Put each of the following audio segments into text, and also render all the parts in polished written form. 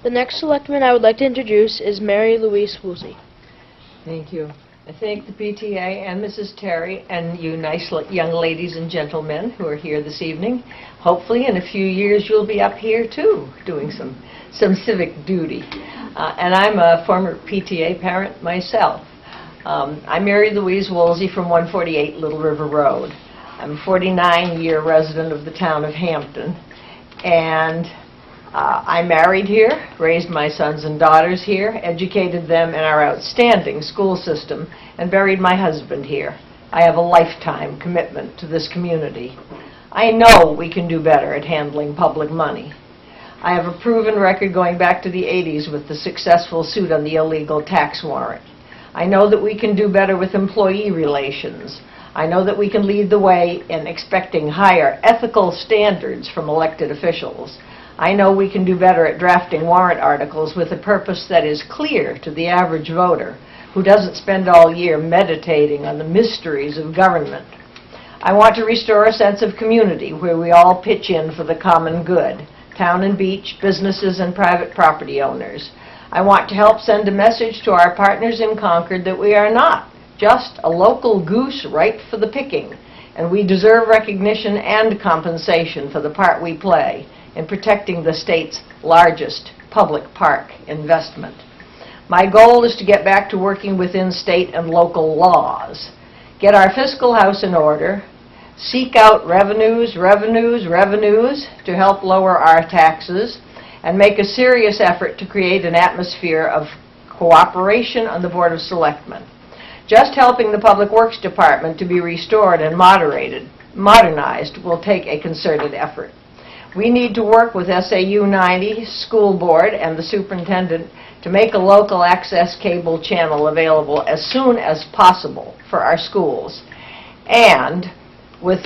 The next selectman I would like to introduce is Mary Louise Woolsey. Thank you. I thank the PTA and Mrs. Terry and you nice young ladies and gentlemen who are here this evening. Hopefully in a few years you'll be up here too, doing some civic duty. And I'm a former PTA parent myself. I'm Mary Louise Woolsey from 148 Little River Road. I'm a 49-year resident of the town of Hampton. And I married here, raised my sons and daughters here, educated them in our outstanding school system, and buried my husband here. I have a lifetime commitment to this community. I know we can do better at handling public money. I have a proven record going back to the 80s with the successful suit on the illegal tax warrant. I know that we can do better with employee relations. I know that we can lead the way in expecting higher ethical standards from elected officials. I know we can do better at drafting warrant articles with a purpose that is clear to the average voter who doesn't spend all year meditating on the mysteries of government. I want to restore a sense of community where we all pitch in for the common good, town and beach, businesses and private property owners. I want to help send a message to our partners in Concord that we are not just a local goose ripe for the picking, and we deserve recognition and compensation for the part we play in protecting the state's largest public park investment. My goal is to get back to working within state and local laws, get our fiscal house in order, seek out revenues to help lower our taxes, and make a serious effort to create an atmosphere of cooperation on the Board of Selectmen. Just helping the Public Works Department to be restored and modernized will take a concerted effort. We need to work with SAU 90, School Board, and the Superintendent to make a local access cable channel available as soon as possible for our schools. And with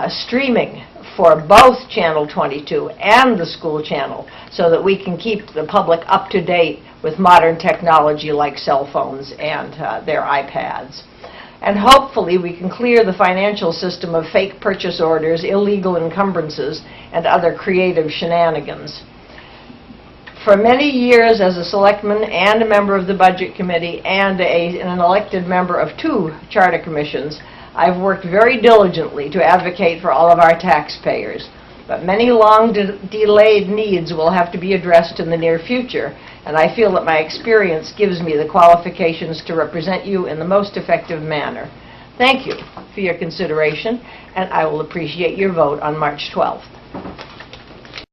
streaming for both Channel 22 and the school channel so that we can keep the public up to date with modern technology like cell phones and their iPads. And hopefully we can clear the financial system of fake purchase orders, illegal encumbrances, and other creative shenanigans. For many years as a selectman and a member of the Budget Committee and an elected member of 2 charter commissions, I've worked very diligently to advocate for all of our taxpayers. But many long delayed needs will have to be addressed in the near future, and I feel that my experience gives me the qualifications to represent you in the most effective manner. Thank you for your consideration, and I will appreciate your vote on March 12th.